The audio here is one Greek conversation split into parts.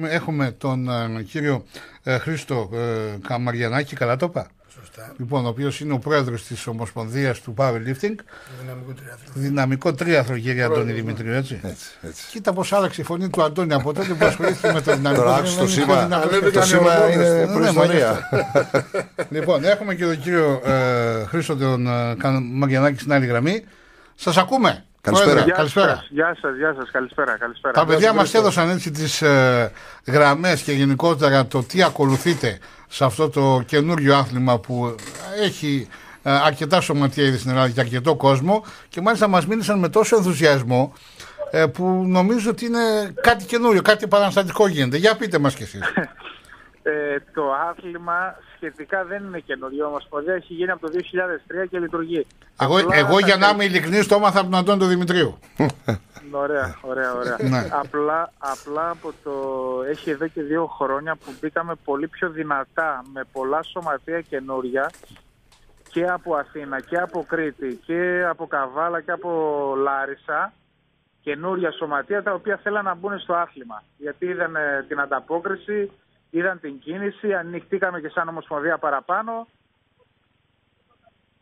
Έχουμε τον κύριο Χρήστο Καμαριανάκη, καλά το είπα. Σωστά. Λοιπόν, ο οποίος είναι ο πρόεδρος της Ομοσπονδίας του Powerlifting. Δυναμικό τριάθλο. Δυναμικό τρίαθλο, κύριε Αντώνη Δημητρίου, έτσι. Κοίτα πώς άλλαξε η φωνή του Αντώνη από τότε που ασχολήθηκε με το δυναμικό. Τώρα άκουσε το σήμα. Το σήμα είναι προϊστορία. Λοιπόν, έχουμε και τον κύριο Χρήστο τον Καμαριανάκη στην άλλη γραμμή. Σας ακούμε. Καλησπέρα. Καλησπέρα. Γεια σας, καλησπέρα. Τα παιδιά μας έδωσαν έτσι τις γραμμές και γενικότερα το τι ακολουθείτε σε αυτό το καινούριο άθλημα που έχει αρκετά σωματεία ήδη στην Ελλάδα και αρκετό κόσμο, και μάλιστα μας μίλησαν με τόσο ενθουσιασμό που νομίζω ότι είναι κάτι καινούριο, κάτι επαναστατικό γίνεται. Για πείτε μας κι εσείς. Το άθλημα σχετικά δεν είναι καινούριο, όμως έχει γίνει από το 2003 και λειτουργεί. Εγώ για να είμαι ειλικρινής το έμαθα από τον Αντώνη τον Δημητρίου. Ωραία. Ναι. Απλά έχει εδώ και 2 χρόνια που μπήκαμε πολύ πιο δυνατά με πολλά σωματεία καινούρια και από Αθήνα και από Κρήτη και από Καβάλα και από Λάρισα, καινούρια σωματεία τα οποία θέλαν να μπουν στο άθλημα. Γιατί είδαν την ανταπόκριση, είδαν την κίνηση, ανοιχτήκαμε και σαν Ομοσπονδία παραπάνω.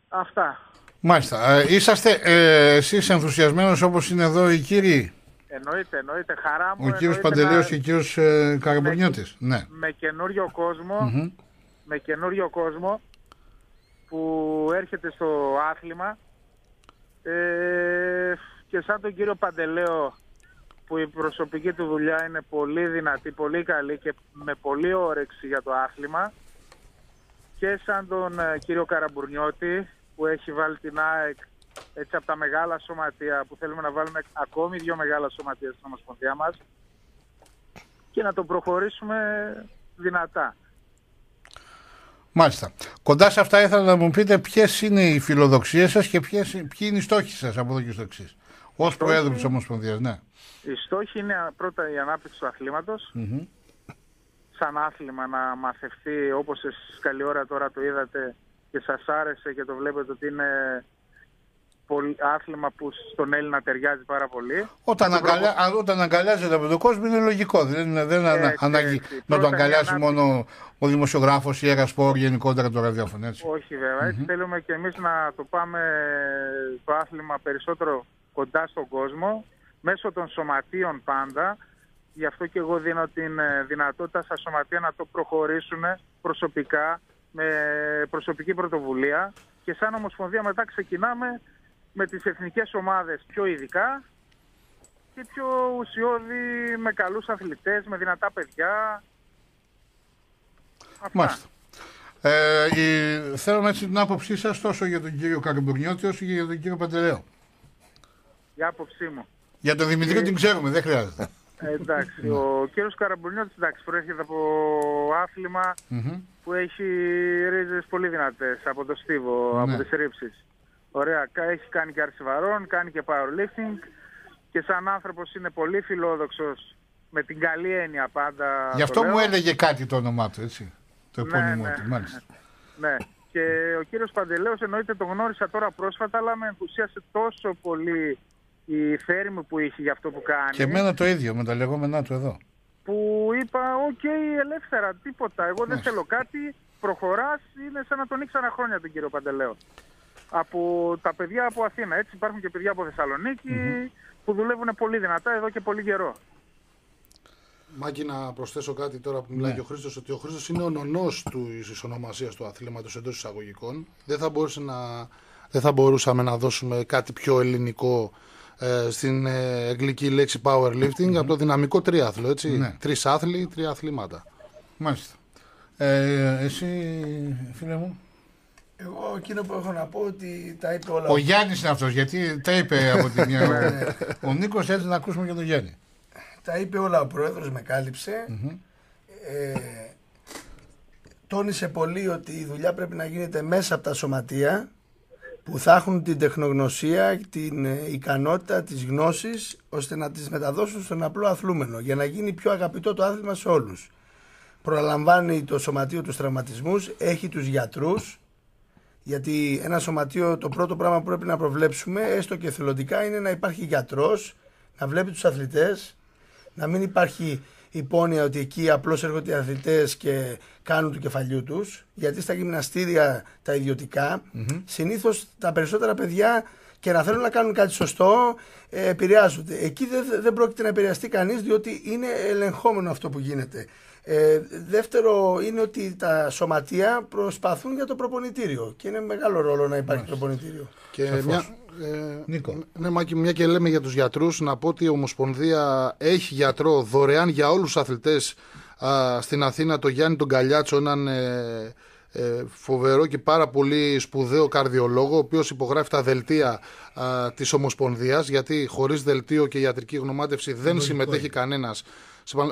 Αυτά. Μάλιστα. Είσαστε εσείς ενθουσιασμένος όπως είναι εδώ οι κύριοι? Εννοείται. Χαρά μου. Ο κύριος Παντελέος και ο κύριος Καραμπουρνιώτης. Ναι. Με καινούριο κόσμο, με καινούριο κόσμο που έρχεται στο άθλημα, και σαν τον κύριο Παντελέο που η προσωπική του δουλειά είναι πολύ δυνατή, πολύ καλή και με πολύ όρεξη για το άθλημα, και σαν τον κύριο Καραμπουρνιώτη που έχει βάλει την ΑΕΚ έτσι από τα μεγάλα σωματεία, που θέλουμε να βάλουμε ακόμη 2 μεγάλα σωματεία στην Ομοσπονδία μας και να το προχωρήσουμε δυνατά. Μάλιστα. Κοντά σε αυτά ήθελα να μου πείτε ποιες είναι οι φιλοδοξίες σας και ποιοι είναι οι στόχοι σας από εδώ και στο εξής, ως Προέδρου της Ομοσπονδίας. Ναι. Η στόχη είναι πρώτα η ανάπτυξη του αθλήματος, σαν άθλημα να μαθευτεί, όπως εσείς καλή ώρα τώρα το είδατε και σας άρεσε και το βλέπετε ότι είναι άθλημα που στον Έλληνα ταιριάζει πάρα πολύ. Όταν αγκαλιάζεται από τον κόσμο είναι λογικό. Δεν ανάγκη να το αγκαλιάσει μόνο ο δημοσιογράφος ή ένα σπορ γενικότερα το ραδιόφωνο. Έτσι. Όχι βέβαια. Έτσι θέλουμε και εμείς να το πάμε το άθλημα περισσότερο κοντά στον κόσμο, μέσω των σωματείων πάντα. Γι' αυτό και εγώ δίνω την δυνατότητα στα σωματεία να το προχωρήσουν προσωπικά, με προσωπική πρωτοβουλία, και σαν Ομοσπονδία μετά ξεκινάμε με τις εθνικές ομάδες πιο ειδικά και πιο ουσιώδη, με καλούς αθλητές, με δυνατά παιδιά. Μάλιστα. Θέλω έτσι την άποψή σας τόσο για τον κύριο Καραμπουρνιώτη όσο και για τον κύριο Παντελέο. Η άποψή μου. Για τον Δημητρίου την ξέρουμε, δεν χρειάζεται. Εντάξει, ο κύριος Καραμπουρνιώτης προέρχεται από άθλημα που έχει ρίζες πολύ δυνατές, από το στίβο, από τις ρήψεις. Ωραία, έχει κάνει και αρσιβαρών, κάνει και powerlifting και σαν άνθρωπος είναι πολύ φιλόδοξος, με την καλή έννοια πάντα. Γι' αυτό μου έλεγε κάτι το όνομά του, έτσι, το επώνυμό του, μάλιστα. Ναι, και ο κύριος Παντελέος εννοείται τον γνώρισα τώρα πρόσφατα, αλλά με ενθουσίασε τόσο πολύ η θέρμη που είχε για αυτό που κάνει. Και εμένα το ίδιο με τα λεγόμενά του εδώ. Που είπα, ελεύθερα, τίποτα. Εγώ δεν θέλω κάτι, προχωράς, είναι σαν να τον ήξερα χρόνια τον κύριο Παντελέο. Από τα παιδιά από Αθήνα, έτσι υπάρχουν και παιδιά από Θεσσαλονίκη που δουλεύουν πολύ δυνατά εδώ και πολύ καιρό. Μάκη, να προσθέσω κάτι τώρα που μιλάει και ο Χρήστος, ότι ο Χρήστος είναι ο νονός της ονομασίας του αθλήματος εντός εισαγωγικών. Δεν θα μπορούσαμε να δώσουμε κάτι πιο ελληνικό στην αγγλική λέξη powerlifting από το δυναμικό τρίαθλο, έτσι. Ναι. 3 άθλοι, 3 αθλήματα. Μάλιστα. Εσύ, φίλε μου? Εγώ εκείνο που έχω να πω ότι τα είπε όλα. Ο Γιάννης είναι αυτός, γιατί τα είπε από τη μια. Ο Νίκος, έτσι να ακούσουμε και τον Γιάννη. Τα είπε όλα, ο Πρόεδρος με κάλυψε. Τόνισε πολύ ότι η δουλειά πρέπει να γίνεται μέσα από τα σωματεία που θα έχουν την τεχνογνωσία, την ικανότητα, τις γνώσεις, ώστε να τις μεταδώσουν στον απλό αθλούμενο για να γίνει πιο αγαπητό το άθλημα σε όλους. Προλαμβάνει το σωματείο τους τραυματισμούς, έχει τους γιατρούς, γιατί ένα σωματείο το πρώτο πράγμα που πρέπει να προβλέψουμε, έστω και εθελοντικά, είναι να υπάρχει γιατρός, να βλέπει τους αθλητές, να μην υπάρχει υπόνοια ότι εκεί απλώς έρχονται οι αθλητές και κάνουν του κεφαλιού τους, γιατί στα γυμναστήρια τα ιδιωτικά συνήθως τα περισσότερα παιδιά και να θέλουν να κάνουν κάτι σωστό επηρεάζονται. Εκεί δεν πρόκειται να επηρεαστεί κανείς, διότι είναι ελεγχόμενο αυτό που γίνεται. Δεύτερο είναι ότι τα σωματεία προσπαθούν για το προπονητήριο και είναι μεγάλο ρόλο να υπάρχει προπονητήριο. Και Νίκο. Ναι, Μάκη, μια και λέμε για τους γιατρούς, να πω ότι η Ομοσπονδία έχει γιατρό δωρεάν για όλους τους αθλητές στην Αθήνα, το Γιάννη τον Καλιάτσο, έναν φοβερό και πάρα πολύ σπουδαίο καρδιολόγο, ο οποίος υπογράφει τα δελτία της Ομοσπονδίας, γιατί χωρίς δελτίο και ιατρική γνωμάτευση δεν συμμετέχει κανένας.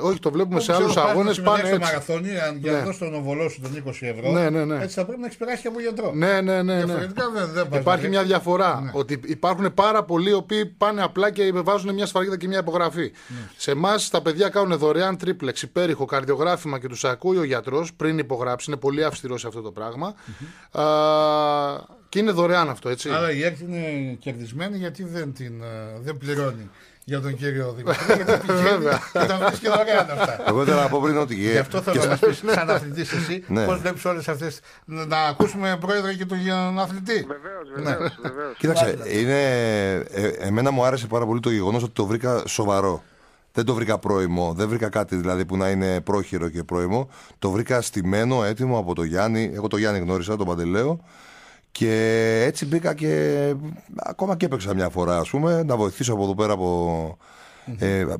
Όχι, το βλέπουμε σε άλλους αγώνες. Πάνε στο μαραθώνι, αν για να δώσει τον οβολό σου τον 20 ευρώ, έτσι θα πρέπει να εξυπηράσει και από γιατρό. Ναι. Διαφορετικά δεν υπάρχει μια διαφορά. Ότι υπάρχουν πάρα πολλοί οι οποίοι πάνε απλά και βάζουν μια σφραγίδα και μια υπογραφή. Σε εμάς τα παιδιά κάνουν δωρεάν τρίπλεξ, υπέρηχο καρδιογράφημα και τους ακούει ο γιατρός πριν υπογράψει. Είναι πολύ αυστηρό σε αυτό το πράγμα. Και είναι δωρεάν αυτό, έτσι. Άρα η ΕΚΤ είναι κερδισμένη γιατί δεν πληρώνει για τον κύριο Δημητρή, γιατί πηγαίνει και τα βρίσκει δωρεάν αυτά. Εγώ ήθελα να πω πριν ότι. Γι' αυτό θέλω να μας πεις, σαν αθλητής εσύ, πώς βλέπεις όλες αυτές. Να ακούσουμε, Πρόεδρε, και τον αθλητή. Βεβαίως. Κοίταξε, εμένα μου άρεσε πάρα πολύ το γεγονός ότι το βρήκα σοβαρό. Δεν το βρήκα πρόημο, δεν βρήκα κάτι δηλαδή που να είναι πρόχειρο και πρόημο. Το βρήκα στημένο, έτοιμο από τον Γιάννη. Εγώ τον Γιάννη γνώρισα, τον Παντελέο. Και έτσι μπήκα και ακόμα και έπαιξα μια φορά, ας πούμε, να βοηθήσω από εδώ πέρα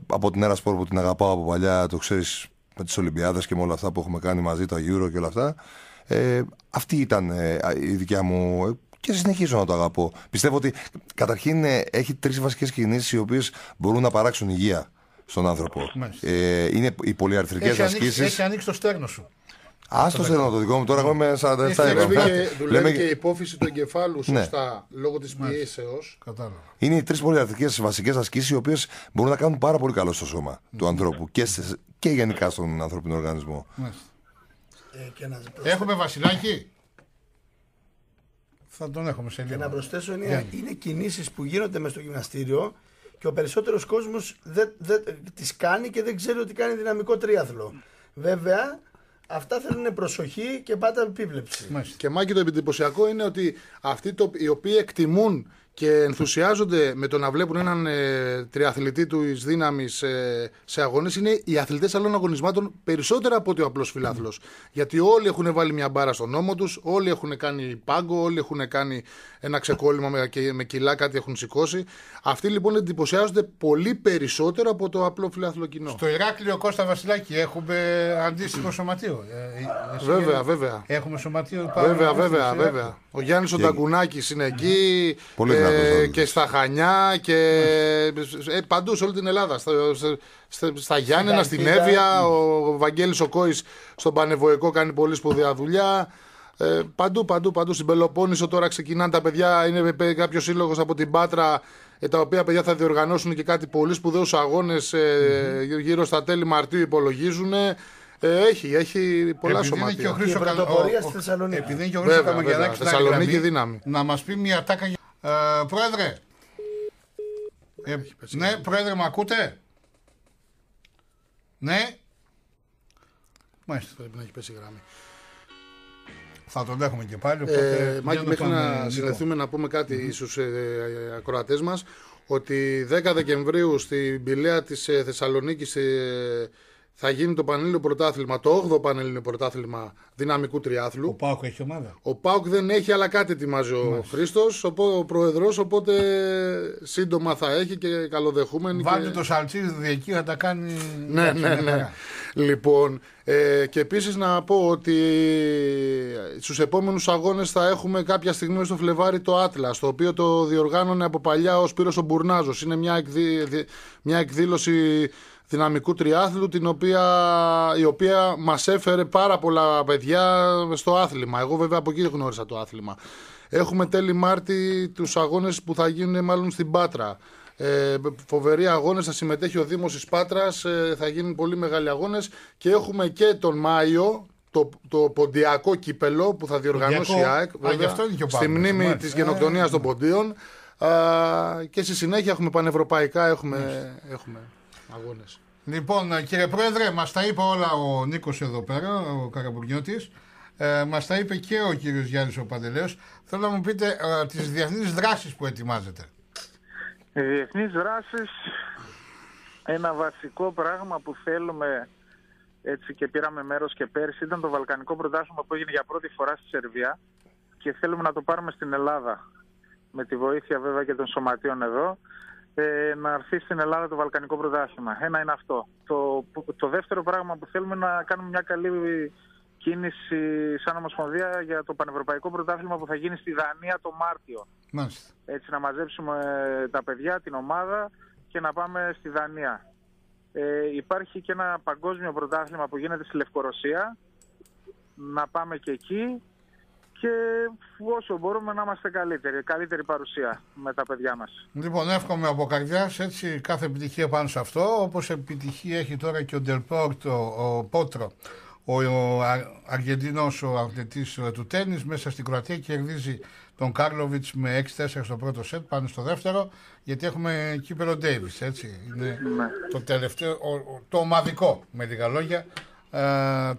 από την Έρα Σπορ που την αγαπάω από παλιά, το ξέρεις, με τις Ολυμπιάδες και με όλα αυτά που έχουμε κάνει μαζί, τα Euro και όλα αυτά. Αυτή ήταν η δικιά μου και συνεχίζω να το αγαπώ. Πιστεύω ότι καταρχήν έχει 3 βασικές κινήσεις οι οποίες μπορούν να παράξουν υγεία στον άνθρωπο. Είναι οι πολυαρθρικές ασκήσεις. Έχει ανοίξει το στέρνο σου. Άστο στέλνω το δικό μου, τώρα εγώ είμαι 47 δουλεύει και η υπόφυση του εγκεφάλου σωστά λόγω της πιέσεως. Είναι οι 3 πολυαρθρικές βασικές ασκήσεις οι οποίες μπορούν να κάνουν πάρα πολύ καλό στο σώμα του ανθρώπου και γενικά στον ανθρώπινο οργανισμό. Έχουμε Βασιλάκη. Θα τον έχουμε σε λίγο. Και να προσθέσω, είναι κινήσεις που γίνονται μες στο γυμναστήριο και ο περισσότερος κόσμος τις κάνει και δεν ξέρει ότι κάνει δυναμικό τρίαθλο. Βέβαια, αυτά θέλουν προσοχή και πάντα επίβλεψη. Και Μάκη, το εντυπωσιακό είναι ότι αυτοί οι οποίοι εκτιμούν και ενθουσιάζονται με το να βλέπουν έναν τριαθλητή του εις δύναμης σε αγώνες είναι οι αθλητές άλλων αγωνισμάτων περισσότερα από ότι ο απλός φιλάθλος. Γιατί όλοι έχουν βάλει μια μπάρα στον ώμο τους, όλοι έχουν κάνει πάγκο, όλοι έχουν κάνει ένα ξεκόλλημα με κιλά, κάτι έχουν σηκώσει. Αυτοί λοιπόν εντυπωσιάζονται πολύ περισσότερο από το απλό φιλάθλο κοινό. Στο Ηράκλειο, Κώστα Βασιλάκη, έχουμε αντίστοιχο σωματείο. Βέβαια. Έχουμε σωματείο. Βέβαια. Ο Γιάννης ο Ταγκουνάκης είναι εκεί. Και στα Χανιά και παντού σε όλη την Ελλάδα. Στα Γιάννενα, στην Εύβοια, ο Βαγγέλης ο Κόης στον Πανεβοϊκό κάνει πολύ σπουδαία δουλειά. Παντού. Στην Πελοπόννησο τώρα ξεκινάνε τα παιδιά. Είναι κάποιος σύλλογος από την Πάτρα, τα οποία παιδιά θα διοργανώσουν και κάτι πολύ σπουδαίους αγώνες γύρω στα τέλη Μαρτίου, υπολογίζουν. Έχει πολλά σωματεία. Επειδή είναι και ο Χρήστος Καμαγιανάκης Θεσσαλονίκη δύναμη. Να μας πει μια τάκα. Πρόεδρε. Ναι, Πρόεδρε, με ακούτε? Ναι. Μάλιστα, πρέπει να έχει πέσει η γραμμή. Θα τον έχουμε και πάλι. Μάκη, μέχρι να συνδεθούμε να πούμε κάτι στους ακροατές μας, ότι 10 Δεκεμβρίου στην Πηλαία της Θεσσαλονίκης θα γίνει το Πανελλήνιο Πρωτάθλημα, το 8ο Πανελλήνιο Πρωτάθλημα δυναμικού τριάθλου. Ο ΠΑΟΚ έχει ομάδα? Ο ΠΑΟΚ δεν έχει, αλλά κάτι ετοιμάζει ο Χρήστος, ο πρόεδρος, οπότε σύντομα θα έχει και καλοδεχούμενοι. Βάλτε το Σαλτσίδη εκεί, θα τα κάνει. Ναι. Λοιπόν, και επίσης να πω ότι στους επόμενους αγώνες θα έχουμε κάποια στιγμή στο Φλεβάρι το Άτλας, το οποίο το διοργάνωνε από παλιά ο Σπύρος ο Μπουρνάζος. Είναι μια εκδήλωση δυναμικού τριάθλου, η οποία μας έφερε πάρα πολλά παιδιά στο άθλημα. Εγώ βέβαια από εκεί γνώρισα το άθλημα. Έχουμε τέλη Μάρτη τους αγώνες που θα γίνουν μάλλον στην Πάτρα. Φοβεροί αγώνες, θα συμμετέχει ο Δήμος της Πάτρας, θα γίνουν πολύ μεγάλοι αγώνες και έχουμε και τον Μάιο το ποντιακό κύπελο που θα διοργανώσει η ΑΕΚ στη μνήμη της γενοκτονίας των ποντίων, και στη συνέχεια έχουμε πανευρωπαϊκά, έχουμε αγώνες. Λοιπόν, κύριε Πρόεδρε, μας τα είπε όλα ο Νίκος εδώ πέρα, ο Καραμπουρνιώτης. Μας τα είπε και ο κύριος Γιάννης ο Παντελέος. Θέλω να μου πείτε τις διεθνείς δράσεις που ετοιμάζετε. Οι διεθνείς δράσεις, ένα βασικό πράγμα που θέλουμε, έτσι και πήραμε μέρος και πέρσι, ήταν το Βαλκανικό Πρωτάθλημα που έγινε για πρώτη φορά στη Σερβία και θέλουμε να το πάρουμε στην Ελλάδα. Με τη βοήθεια βέβαια και των σωματείων εδώ, να έρθει στην Ελλάδα το Βαλκανικό Πρωτάθλημα. Ένα είναι αυτό. Το δεύτερο πράγμα που θέλουμε είναι να κάνουμε μια καλή κίνηση σαν Ομοσπονδία για το Πανευρωπαϊκό Πρωτάθλημα που θα γίνει στη Δανία το Μάρτιο. Μάλιστα. Έτσι να μαζέψουμε τα παιδιά, την ομάδα και να πάμε στη Δανία. Υπάρχει και ένα παγκόσμιο πρωτάθλημα που γίνεται στη Λευκορωσία. Να πάμε και εκεί και όσο μπορούμε να είμαστε καλύτερη παρουσία με τα παιδιά μας. Λοιπόν, εύχομαι από καρδιάς έτσι κάθε επιτυχία πάνω σε αυτό. Όπως επιτυχία έχει τώρα και ο Ντελπόρτο, ο Πότρο, ο Αργεντινός ο αθλητής του τένις, μέσα στην Κροατία κερδίζει τον Κάρλοβιτς με 6-4 στο πρώτο σετ, πάνω στο δεύτερο, γιατί έχουμε κύπελλο Ντέιβις, έτσι. Είναι το τελευταίο, το ομαδικό, με λίγα λόγια,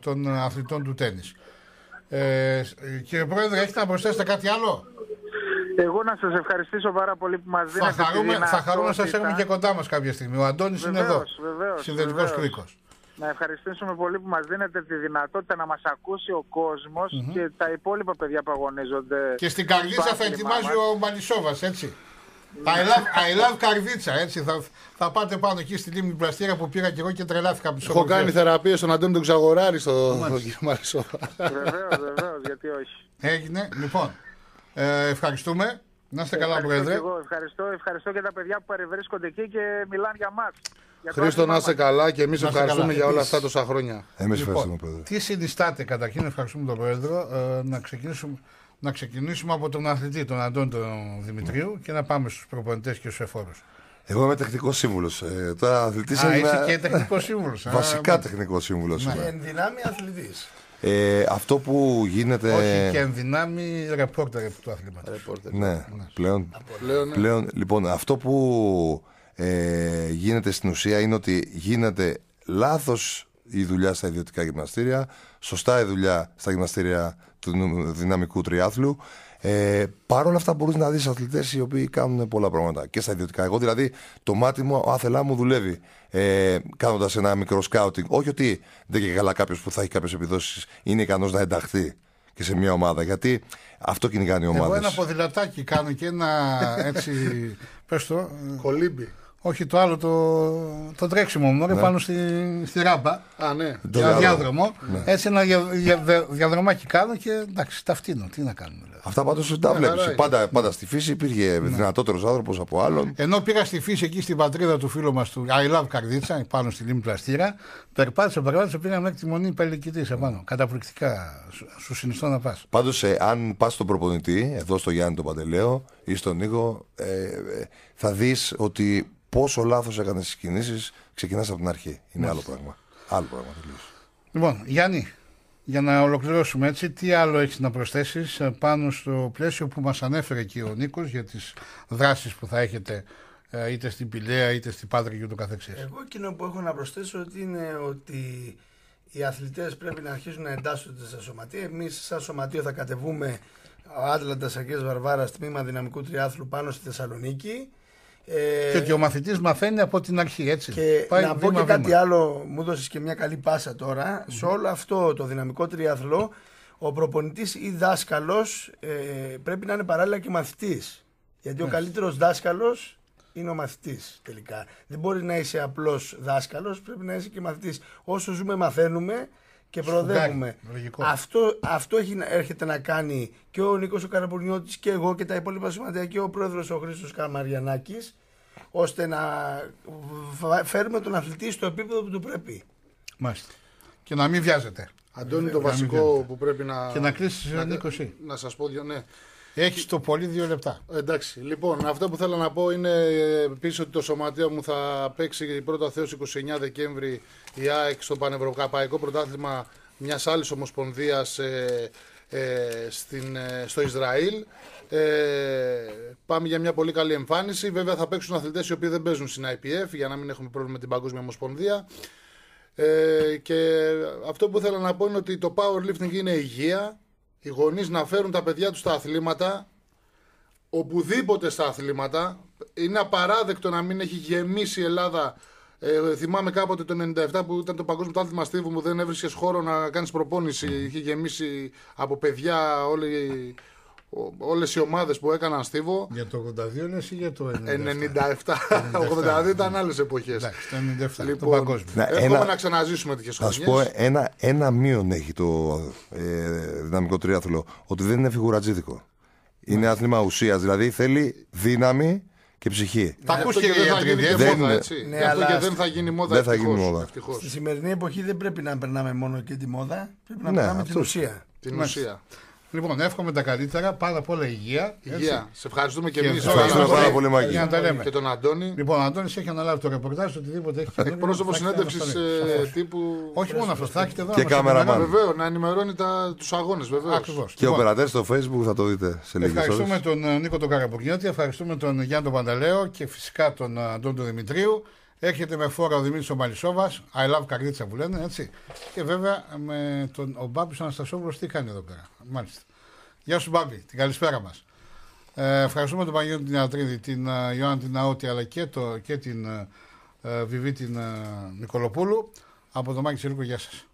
των αθλητών του τένις. Κύριε Πρόεδρε, έχετε να προσθέσετε κάτι άλλο? Εγώ να σας ευχαριστήσω πάρα πολύ που μας δίνετε Θα χαρούμε να σας έχουμε και κοντά μας κάποια στιγμή. Ο Αντώνης είναι εδώ, συνδετικός κρίκος. Να ευχαριστήσουμε πολύ που μας δίνετε τη δυνατότητα να μας ακούσει ο κόσμος και τα υπόλοιπα παιδιά που αγωνίζονται. Και στην Καρδίτσα θα ετοιμάζει ο Μαλισσόβας, έτσι. I love Καρδίτσα, έτσι. Θα πάτε πάνω εκεί στη λίμνη Πλαστήρα που πήγα και εγώ και τρελάθηκα από τους Έχω κάνει θεραπεία στον Αντώνη τον Ξαγοράρη στο κύριο Μαλισσόβα. Βεβαίως, γιατί όχι. Έγινε, λοιπόν. Ευχαριστούμε. Να είστε καλά, Πρόεδρε. Εγώ ευχαριστώ και τα παιδιά που παρευρίσκονται εκεί και μιλάνε για μας. Χρήστο, να είσαι καλά και εμείς ευχαριστούμε για όλα αυτά τόσα χρόνια. Εμείς ευχαριστούμε, Πρόεδρε. Τι συνιστάτε, καταρχήν ευχαριστούμε τον Πρόεδρο, να ξεκινήσουμε από τον αθλητή, τον Αντώνη τον Δημητρίου και να πάμε στους προπονητές και στους εφόρους. Εγώ είμαι τεχνικός σύμβουλος. Τώρα αθλητής είσαι και τεχνικός σύμβουλος. Βασικά τεχνικός σύμβουλος. Και εν δυνάμει αθλητής. Αυτό που γίνεται. Όχι, και εν δυνάμει ρεπόρτερ του αθλήματος. Ναι, πλέον. Λοιπόν, αυτό που γίνεται στην ουσία είναι ότι γίνεται λάθος η δουλειά στα ιδιωτικά γυμναστήρια, σωστά η δουλειά στα γυμναστήρια του δυναμικού τριάθλου. Παρ' όλα αυτά μπορείς να δεις αθλητές οι οποίοι κάνουν πολλά πράγματα και στα ιδιωτικά. Εγώ δηλαδή το μάτι μου, ο άθελά μου δουλεύει κάνοντας ένα μικρό σκάουτινγκ. Όχι ότι δεν και καλά κάποιος που θα έχει κάποιες επιδόσεις είναι ικανός να ενταχθεί και σε μια ομάδα, γιατί αυτό κυνηγάνε οι ομάδες. Εγώ ένα ποδηλατάκι κάνω και ένα έτσι, πες το, κολύμπι. Όχι το άλλο, το τρέξιμο μου, πάνω στη ράμπα. Ναι. Για διάδρομο. Ναι. Έτσι ένα διαδρομάκι κάνω και εντάξει, τα φτύνω. Τι να κάνουμε. Δηλαδή. Αυτά πάντως τα βλέπεις. Πάντα στη φύση υπήρχε δυνατότερος άνθρωπος από άλλον. Ενώ πήγα στη φύση εκεί στην πατρίδα του φίλου μας του I Love Καρδίτσα, πάνω στη λίμνη Πλαστήρα, περπάτησα, πήγα μέχρι τη Μονή Πελεκητής επάνω. Καταπληκτικά. Σου συνιστώ να πας. Πάντως, αν πας στον προπονητή, εδώ στο Γιάννη τον Παντελέο ή στον Νίκο, θα δεις ότι πόσο λάθος έκανες τις κινήσεις, ξεκινάς από την αρχή. Είναι άλλο πράγμα. Άλλο πράγμα τελείως. Λοιπόν, Γιάννη, για να ολοκληρώσουμε έτσι, τι άλλο έχεις να προσθέσεις πάνω στο πλαίσιο που μας ανέφερε και ο Νίκος για τις δράσεις που θα έχετε είτε στην Πηλαία είτε στην Πάτρα και ούτω καθεξής. Εγώ εκείνο που έχω να προσθέσω είναι ότι οι αθλητές πρέπει να αρχίσουν να εντάσσονται στα σωματεία. Εμείς σαν σωματείο θα κατεβούμε ο Άτλαντας Αγγές Βαρβάρας, τμήμα δυναμικού τριάθλου, πάνω στη Θεσσαλονίκη. Και ότι ο μαθητής μαθαίνει από την αρχή, έτσι. Και πάει να πω και κάτι άλλο, μου έδωσες και μια καλή πάσα τώρα. Σε όλο αυτό το δυναμικό τριάθλο, ο προπονητής ή δάσκαλος πρέπει να είναι παράλληλα και μαθητής. Γιατί ο καλύτερος δάσκαλος είναι ο μαθητής τελικά. Δεν μπορεί να είσαι απλός δάσκαλος, πρέπει να είσαι και μαθητής. Όσο ζούμε, μαθαίνουμε και προοδεύουμε. Αυτό έρχεται να κάνει και ο Νίκος ο Καραμπουρνιώτης και εγώ και τα υπόλοιπα σωματεία και ο πρόεδρος ο Χρήστος Καμαριανάκης, ώστε να φέρουμε τον αθλητή στο επίπεδο που του πρέπει. Μάλιστα. Και να μην βιάζεται. Αντώνη, το βασικό που πρέπει να. Και να κλείσεις, Νίκο, εσύ. Να σας πω δύο, ναι. Έχεις το πολύ 2 λεπτά. Εντάξει. Λοιπόν, αυτό που θέλω να πω είναι επίσης ότι το σωματείο μου θα παίξει πρώτα Θεός 29 Δεκέμβρη η ΑΕΚ στο Πανευρωπαϊκό Πρωτάθλημα μιας άλλης ομοσπονδίας στο Ισραήλ. Πάμε για μια πολύ καλή εμφάνιση. Βέβαια θα παίξουν αθλητές οι οποίοι δεν παίζουν στην IPF για να μην έχουμε πρόβλημα με την Παγκόσμια Ομοσπονδία. Και αυτό που θέλω να πω είναι ότι το powerlifting είναι υγεία. Οι γονείς να φέρουν τα παιδιά τους στα αθλήματα, οπουδήποτε στα αθλήματα. Είναι απαράδεκτο να μην έχει γεμίσει η Ελλάδα. Θυμάμαι κάποτε το 97 που ήταν το Παγκόσμιο Άθλημα Στίβου μου, δεν έβρισκες χώρο να κάνεις προπόνηση. Είχε γεμίσει από παιδιά όλες οι ομάδες που έκαναν στίβο. Για το 82 λες ή για το 97? 82 ήταν άλλες εποχές. Εντάξει, το 97, λοιπόν, το παγκόσμιο. Εύχομαι να ξαναζήσουμε τέτοιες Θα χρονιές. σου πω ένα μείον έχει το δυναμικό τριάθλο, ότι δεν είναι φιγουρατζίδικο. Είναι άθλημα ουσίας, δηλαδή θέλει δύναμη και ψυχή. Θα ακούσει και δεν θα γίνει και μόδα, έτσι. Ναι, Γι' αυτό αλλά και δεν θα γίνει μόδα, δεν θα γίνει μόδα. ευτυχώς. Στη σημερινή εποχή δεν πρέπει να περνάμε μόνο και τη μόδα, πρέπει να Ναι, περνάμε την αυτό. ουσία. Την ουσία. Λοιπόν, εύχομαι τα καλύτερα, πάρα απ' όλα υγεία. Υγεία. Σε ευχαριστούμε και Και εμείς. ευχαριστούμε πάρα πολύ, Μάκη. Για να τα λέμε. Και τον Αντώνη. Λοιπόν, ο Αντώνης έχει αναλάβει το ρεπορτάζ, οτιδήποτε έχει καινούργιο, Εκπρόσωπο θα έχετε να συνέντευξης μας το λέτε. τύπου. Όχι μόνο αυτό, θα έχετε εδώ Και να μας κάμεραμαν. ενημερώνει. Βεβαίω, να ενημερώνει τους αγώνες, βεβαίως. Ακριβώς. Και ο Λοιπόν, περατέρ στο Facebook θα το δείτε σε λίγες ευχαριστούμε ώρες. τον Νίκο τον Καραμπογιώτη, ευχαριστούμε τον Γιάννη τον Πανταλέο και φυσικά τον Αντώνη τον Δημητρίου. Έρχεται με φόρα ο Δημήτρης ο Μαλισσόβας, I love Καρδίτσα που λένε, έτσι. Και βέβαια με ο Μπάμπης ο Αναστασόπουλος τι κάνει εδώ πέρα. Μάλιστα. Γεια σου Μπάμπη, την καλησπέρα μας. Ευχαριστούμε τον Παναγιώτη την Ιατρίδη, την Ιωάννη την Ναότη αλλά και την Βιβί την Νικολοπούλου. Από το Μάκη Τσελούκο, γεια σας.